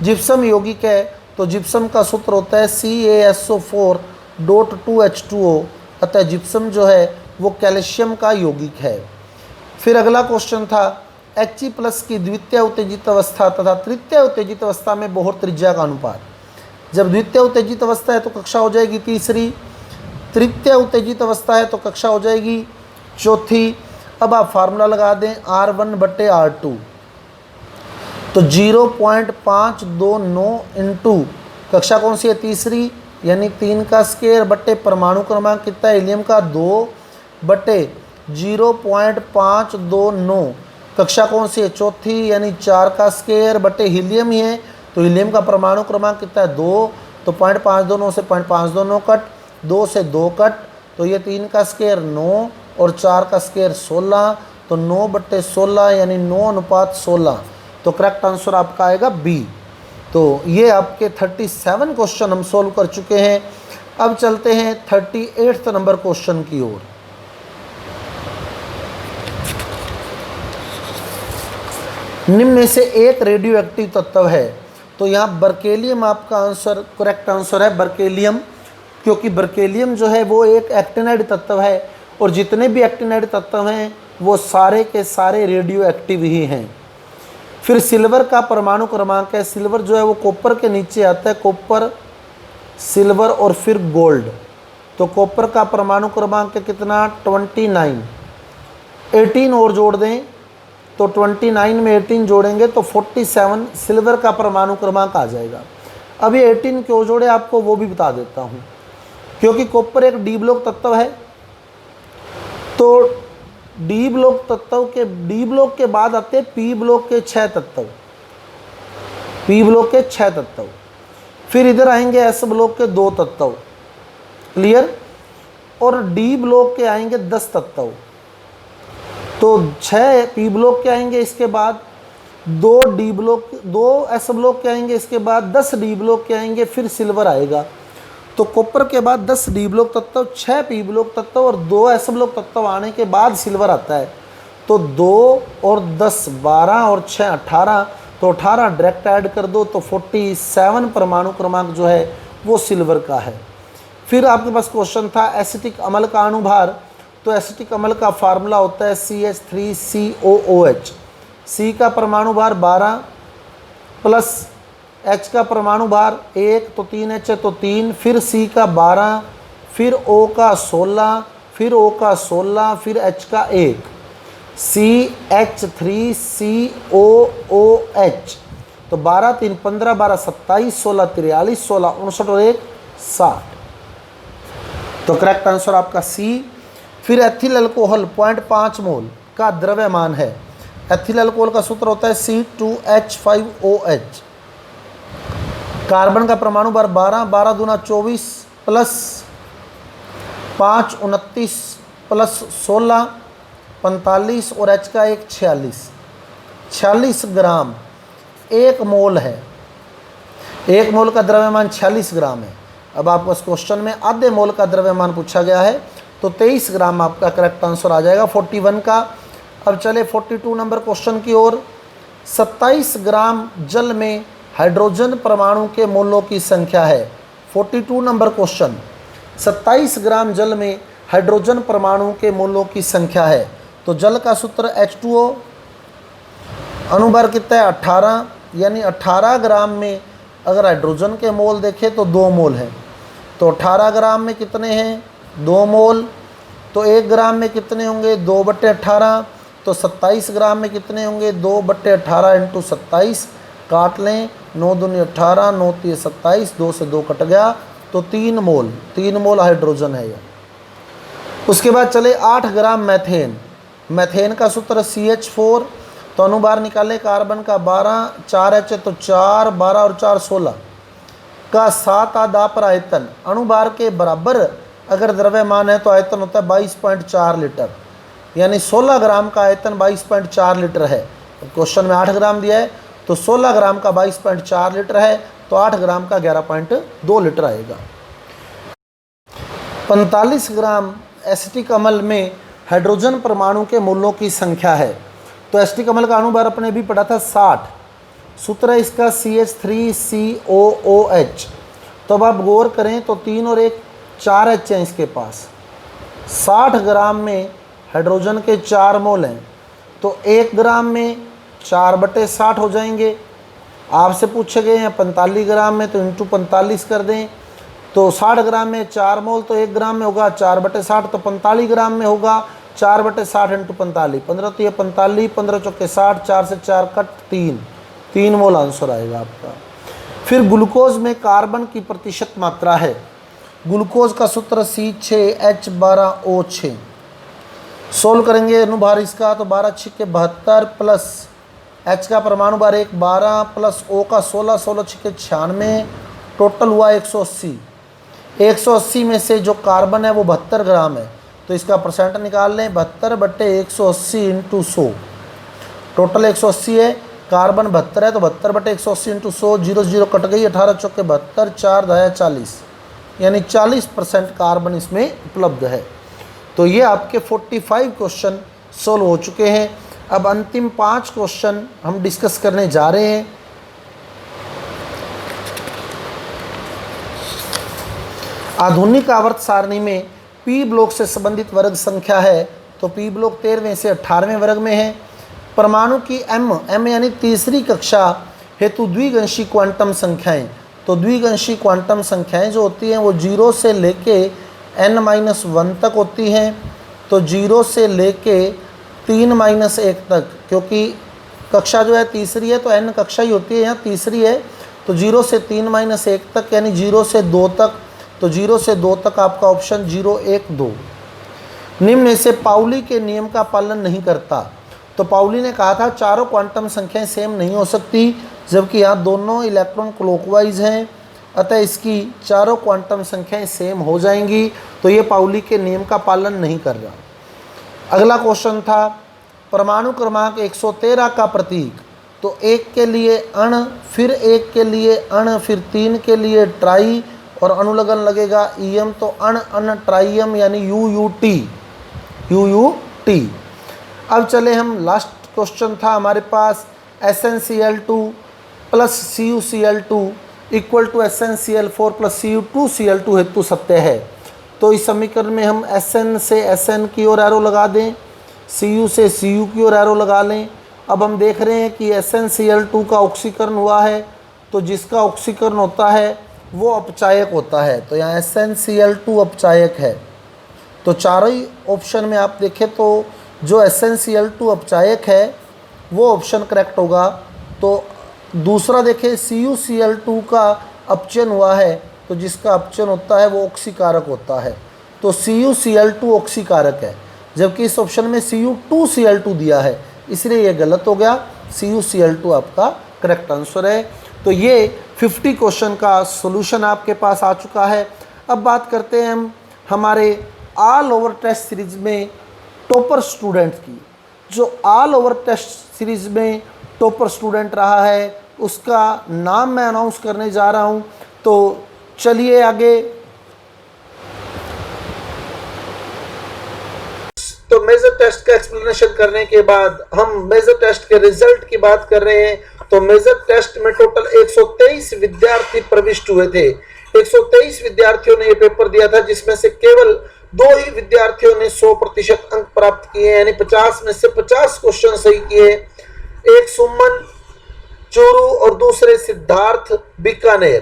जिप्सम यौगिक है, तो जिप्सम का सूत्र होता है CaSO4.2H2O, अतः जिप्सम जो है वो कैल्शियम का यौगिक है। फिर अगला क्वेश्चन था He+ की द्वितीय उत्तेजित अवस्था तथा तृतीय उत्तेजित अवस्था में बोहर त्रिज्या का अनुपात। जब द्वितीय उत्तेजित अवस्था है तो कक्षा हो जाएगी तीसरी, तृतीय उत्तेजित अवस्था है तो कक्षा हो जाएगी चौथी। अब आप फार्मूला लगा दें R1/R2, तो 0.529 इंटू कक्षा कौन सी है तीसरी, यानी 3 का स्क्वायर बट्टे परमाणु क्रमांक कितना है हीलियम का 2 बट्टे 0.529 कक्षा कौन सी है चौथी, यानी 4 का स्क्वायर बट्टे हीलियम ही है, तो हीलियम का परमाणु क्रमांक कितना है 2, तो 0.529 से 0.529 कट, 2 से 2 कट, तो ये 3 का स्क्वायर 9 और 4 का स्क्वायर 16, तो 9/16 यानी 9:16, तो करेक्ट आंसर आपका आएगा बी। तो ये आपके 37 क्वेश्चन हम सोल्व कर चुके हैं। अब चलते हैं 38 नंबर क्वेश्चन की ओर। निम्न में से एक रेडियो एक्टिव तत्व है, तो यहाँ बर्केलियम आपका आंसर करेक्ट आंसर है बर्केलियम, क्योंकि बर्केलियम जो है वो एक एक्टिनाइड तत्व है और जितने भी एक्टिनाइड तत्व हैं वो सारे के सारे रेडियो एक्टिव ही हैं। फिर सिल्वर का परमाणु क्रमांक है, सिल्वर जो है वो कॉपर के नीचे आता है, कॉपर सिल्वर और फिर गोल्ड, तो कॉपर का परमाणु क्रमांक है कितना 29, 18 और जोड़ दें तो 29 में 18 जोड़ेंगे तो 47 सिल्वर का परमाणु क्रमांक आ जाएगा। अब ये 18 क्यों जोड़े आपको वो भी बता देता हूँ, क्योंकि कॉपर एक डी ब्लॉक तत्व है, तो डी ब्लॉक तत्व के डी ब्लॉक के बाद आते हैं पी ब्लॉक के 6 तत्व, पी ब्लॉक के 6 तत्व, फिर इधर आएंगे एस ब्लॉक के 2 तत्व, क्लियर, और डी ब्लॉक के आएंगे 10 तत्व, तो 6 पी ब्लॉक के आएंगे, इसके बाद 2 डी ब्लॉक 2 एस ब्लॉक के आएंगे, इसके बाद 10 डी ब्लॉक के आएंगे, फिर सिल्वर आएगा। तो कॉपर के बाद 10 डी ब्लॉक तत्व, 6 पी ब्लॉक तत्व और 2 एस ब्लॉक तत्व आने के बाद सिल्वर आता है, तो 2 और 10 12 और 6 18, तो 18 डायरेक्ट ऐड कर दो तो 47 परमाणु क्रमांक जो है वो सिल्वर का है। फिर आपके पास क्वेश्चन था एसिटिक अम्ल का अणुभार, तो एसिटिक अम्ल का फार्मूला होता है CH3COOH, C का परमाणु भार 12 प्लस H का परमाणु भार 1, तो 3H है तो 3, फिर C का 12, फिर O का 16, फिर O का 16, फिर H का 1, CH3COOH, तो 12 3 15 12 27 16 43 16 59 और 1 60, तो करेक्ट आंसर आपका C। फिर एथिल अल्कोहल 0.5 मोल का द्रव्यमान है, एथिल अल्कोहल का सूत्र होता है C2H5OH, कार्बन का परमाणु भार 12, 12 दूना 24 प्लस 5 29 प्लस 16 45 और H का 1 46 ग्राम 1 मोल है, 1 मोल का द्रव्यमान 46 ग्राम है। अब आपको इस क्वेश्चन में आधे मोल का द्रव्यमान पूछा गया है, तो 23 ग्राम आपका करेक्ट आंसर आ जाएगा 41 का। अब चले 42 नंबर क्वेश्चन की ओर। 27 ग्राम जल में हाइड्रोजन परमाणु के मोलों की संख्या है। 42 नंबर क्वेश्चन, 27 ग्राम जल में हाइड्रोजन परमाणु के मोलों की संख्या है, तो जल का सूत्र H2O, अणुभार कितना है 18, यानी 18 ग्राम में अगर हाइड्रोजन के मोल देखें तो 2 मोल हैं, तो 18 ग्राम में कितने हैं 2 मोल, तो 1 ग्राम में कितने होंगे 2/18, तो 27 ग्राम में कितने होंगे 2/18 इंटू 27, काट लें 9 दूनी 18 9 3 27, 2 से 2 कट गया, तो 3 मोल हाइड्रोजन है यह। उसके बाद चले 8 ग्राम मैथेन, मैथेन का सूत्र CH4, तो अणुभार निकाले कार्बन का 12, 4H तो 4, 12 और 4 16 का 7 आधा पर आयतन, अणुभार के बराबर अगर द्रव्यमान है तो आयतन होता है 22.4 लीटर, यानी 16 ग्राम का आयतन 22.4 लीटर है। क्वेश्चन में 8 ग्राम दिया है, तो 16 ग्राम का 22.4 लीटर है, तो 8 ग्राम का 11.2 लीटर आएगा। 45 ग्राम एसिटिक अम्ल में हाइड्रोजन परमाणु के मोलों की संख्या है, तो एसिटिक अम्ल का अणुभार अपने भी पढ़ा था 60, सूत्र है इसका CH3COOH। तो अब आप गौर करें तो 3 और 1 4H हैं इसके पास, 60 ग्राम में हाइड्रोजन के 4 मोल हैं, तो 1 ग्राम में 4/60 हो जाएंगे। आपसे पूछे गए हैं 45 ग्राम में, तो इंटू 45 कर दें, तो 60 ग्राम में 4 मोल, तो 1 ग्राम में होगा 4/60, तो 45 ग्राम में होगा 4/60 इंटू 45, 15 तो ये 45, 15 चौके 60, 4 से 4 कट 3 मोल आंसर आएगा आपका। फिर ग्लूकोज में कार्बन की प्रतिशत मात्रा है। ग्लूकोज का सूत्र C6H12O6। सोल्व करेंगे अनुभार इसका, तो 12 छिके 72 प्लस H का परमाणु भार 1 12 प्लस O का 16 16 छिके 96, टोटल हुआ 180। 180 में से जो कार्बन है वो 72 ग्राम है, तो इसका परसेंट निकाल लें। 72/180 इंटू 100, टोटल 180 है, कार्बन 72 है, तो 72/180 इंटू 100, 0 0 कट गई, 18 चौके 72, 4 दाया 40, यानी 40% कार्बन इसमें उपलब्ध है। तो ये आपके 45 क्वेश्चन सोल्व हो चुके हैं। अब अंतिम 5 क्वेश्चन हम डिस्कस करने जा रहे हैं। आधुनिक आवर्त सारणी में पी ब्लॉक से संबंधित वर्ग संख्या है, तो पी ब्लॉक 13वें से 18वें वर्ग में है। परमाणु की एम यानी तीसरी कक्षा हेतु द्विगंशी क्वांटम संख्याएं, तो द्विगंशी क्वांटम संख्याएं जो होती हैं वो 0 से लेके n-1 तक होती हैं। तो 0 से लेके 3-1 तक, क्योंकि कक्षा जो है तीसरी है तो n कक्षा ही होती है, यहाँ तीसरी है, तो 0 से 3-1 तक यानी 0 से 2 तक, तो 0 से 2 तक आपका ऑप्शन 0 1 2। निम्न में से पाउली के नियम का पालन नहीं करता, तो पाउली ने कहा था चारों क्वांटम संख्याएं सेम नहीं हो सकती, जबकि यहाँ दोनों इलेक्ट्रॉन क्लॉकवाइज हैं, अतः इसकी चारों क्वांटम संख्याएं सेम हो जाएंगी, तो ये पाउली के नियम का पालन नहीं कर रहा। अगला क्वेश्चन था परमाणु क्रमांक 113 का प्रतीक, तो 1 के लिए अण, फिर 1 के लिए अण, फिर 3 के लिए ट्राई और अनुलग्न लगेगा ईएम, तो अण अण ट्राइयम यानी UUT। अब चले हम लास्ट क्वेश्चन था हमारे पास SnCl2 plus CuCl2 equal to SnCl4 plus Cu2Cl2 हेतु सत्य है। तो इस समीकरण में हम Sn से Sn की ओर एरो लगा दें, Cu से Cu की ओर एरो लगा लें। अब हम देख रहे हैं कि SnCl2 का ऑक्सीकरण हुआ है, तो जिसका ऑक्सीकरण होता है वो अपचायक होता है, तो यहाँ SnCl2 अपचायक है। तो चारों ही ऑप्शन में आप देखें तो जो SnCl2 अपचायक है वो ऑप्शन करेक्ट होगा। तो दूसरा देखें CuCl2 का अपचयन हुआ है, तो जिसका अपचयन होता है वो ऑक्सीकारक होता है, तो CuCl2 ऑक्सीकारक है, जबकि इस ऑप्शन में Cu2Cl2 दिया है, इसलिए ये गलत हो गया। CuCl2 आपका करेक्ट आंसर है। तो ये 50 क्वेश्चन का सॉल्यूशन आपके पास आ चुका है। अब बात करते हैं हम हमारे ऑल ओवर टेस्ट सीरीज में टॉपर स्टूडेंट की। जो ऑल ओवर टेस्ट सीरीज में टॉपर स्टूडेंट रहा है उसका नाम मैं अनाउंस करने जा रहा हूं, तो चलिए आगे। तो मेजर टेस्ट का एक्सप्लेनेशन करने के बाद हम मेजर टेस्ट के रिजल्ट की बात कर रहे हैं। तो मेजर टेस्ट में टोटल 123 विद्यार्थी प्रविष्ट हुए थे। 123 विद्यार्थियों ने ये पेपर दिया था, जिसमें से केवल 2 ही विद्यार्थियों ने 100% अंक प्राप्त किए, यानी 50 में से 50 क्वेश्चन सही किए। एक सुमन चूरू और दूसरे सिद्धार्थ बीकानेर।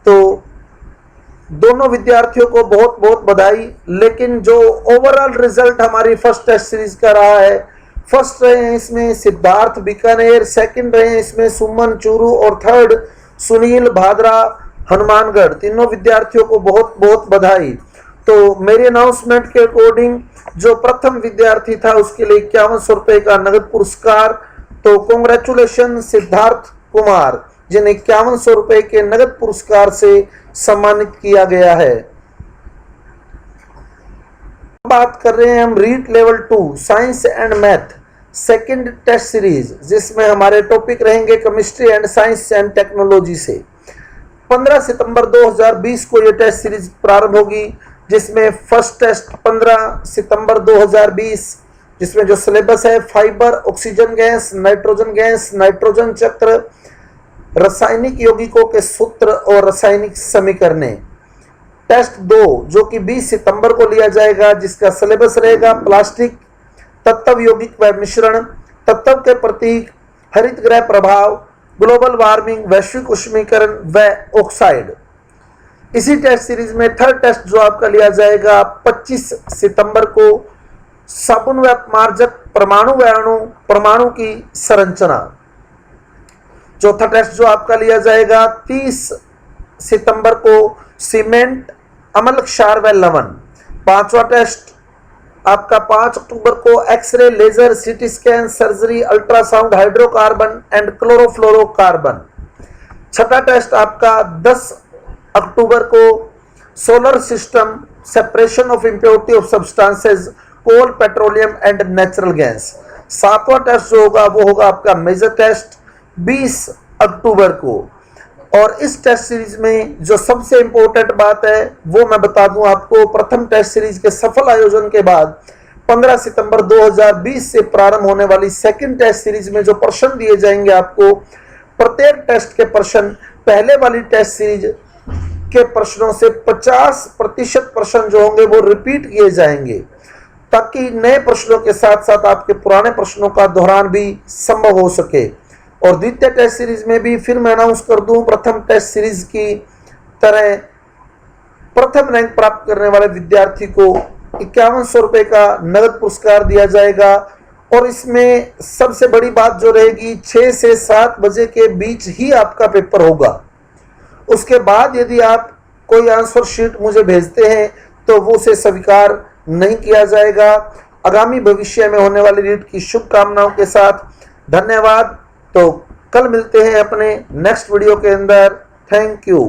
तो दोनों विद्यार्थियों को बहुत बहुत बधाई। लेकिन जो ओवरऑल रिजल्ट हमारी फर्स्ट टेस्ट सीरीज का रहा है, फर्स्ट रहे हैं इसमें सिद्धार्थ बीकानेर, सेकंड रहे हैं इसमें सुमन चूरू और थर्ड सुनील भादरा हनुमानगढ़। तीनों विद्यार्थियों को बहुत बहुत बधाई। तो मेरी अनाउंसमेंट के अकॉर्डिंग जो प्रथम विद्यार्थी था उसके लिए 5100 रुपए का नगद पुरस्कार। तो कॉन्ग्रेचुलेशन सिद्धार्थ कुमार, जिन्हें 5100 रुपए के नगद पुरस्कार से सम्मानित किया गया है। बात कर रहे हैं हम REET level 2 science and math second test series, जिसमें हमारे टॉपिक रहेंगे chemistry and science and technology से। 15 सितंबर 2020 को यह टेस्ट सीरीज प्रारंभ होगी, जिसमें फर्स्ट टेस्ट 15 सितंबर 2020, जिसमें जो सिलेबस है फाइबर, ऑक्सीजन गैस, नाइट्रोजन चक्र, रासायनिक यौगिकों के सूत्र और रासायनिक समीकरणें। टेस्ट 2 जो कि 20 सितंबर को लिया जाएगा, जिसका सिलेबस रहेगा प्लास्टिक, तत्व यौगिक व मिश्रण, तत्व के प्रतीक, हरित गृह प्रभाव, ग्लोबल वार्मिंग, वैश्विक उष्मीकरण व ऑक्साइड। इसी टेस्ट सीरीज में थर्ड टेस्ट जो आपका लिया जाएगा 25 सितंबर को, साबुन व मार्जक, परमाणु व अणु, परमाणु की संरचना। चौथा टेस्ट जो आपका लिया जाएगा 30 सितंबर को, सीमेंट, अम्ल, क्षार व लवण। पांचवा टेस्ट आपका 5 अक्टूबर को, X ray, laser, CT scan, surgery, ultrasound, hydrocarbon and chlorofluorocarbon. छठा टेस्ट आपका 10 अक्टूबर को, solar system, separation of impurity of substances, coal, petroleum and natural gas. सातवां टेस्ट जो होगा वो होगा आपका मेजर टेस्ट 20 अक्टूबर को। और इस टेस्ट सीरीज में जो सबसे इंपॉर्टेंट बात है वो मैं बता दूं आपको, प्रथम टेस्ट सीरीज के सफल आयोजन के बाद 15 सितंबर 2020 से प्रारंभ होने वाली सेकंड टेस्ट सीरीज में जो प्रश्न दिए जाएंगे आपको, प्रत्येक टेस्ट के प्रश्न पहले वाली टेस्ट सीरीज के प्रश्नों से 50% प्रश्न जो होंगे वो रिपीट किए जाएंगे, ताकि नए प्रश्नों के साथ साथ आपके पुराने प्रश्नों का दोहरान भी संभव हो सके। और द्वितीय टेस्ट सीरीज में भी फिर मैं अनाउंस कर दूं, प्रथम टेस्ट सीरीज की तरह प्रथम रैंक प्राप्त करने वाले विद्यार्थी को 5100 रुपए का नगद पुरस्कार दिया जाएगा। और इसमें सबसे बड़ी बात जो रहेगी, 6 से 7 बजे के बीच ही आपका पेपर होगा। उसके बाद यदि आप कोई आंसर शीट मुझे भेजते हैं तो वो उसे स्वीकार नहीं किया जाएगा। आगामी भविष्य में होने वाली रीट की शुभकामनाओं के साथ धन्यवाद। तो कल मिलते हैं अपने नेक्स्ट वीडियो के अंदर। Thank you.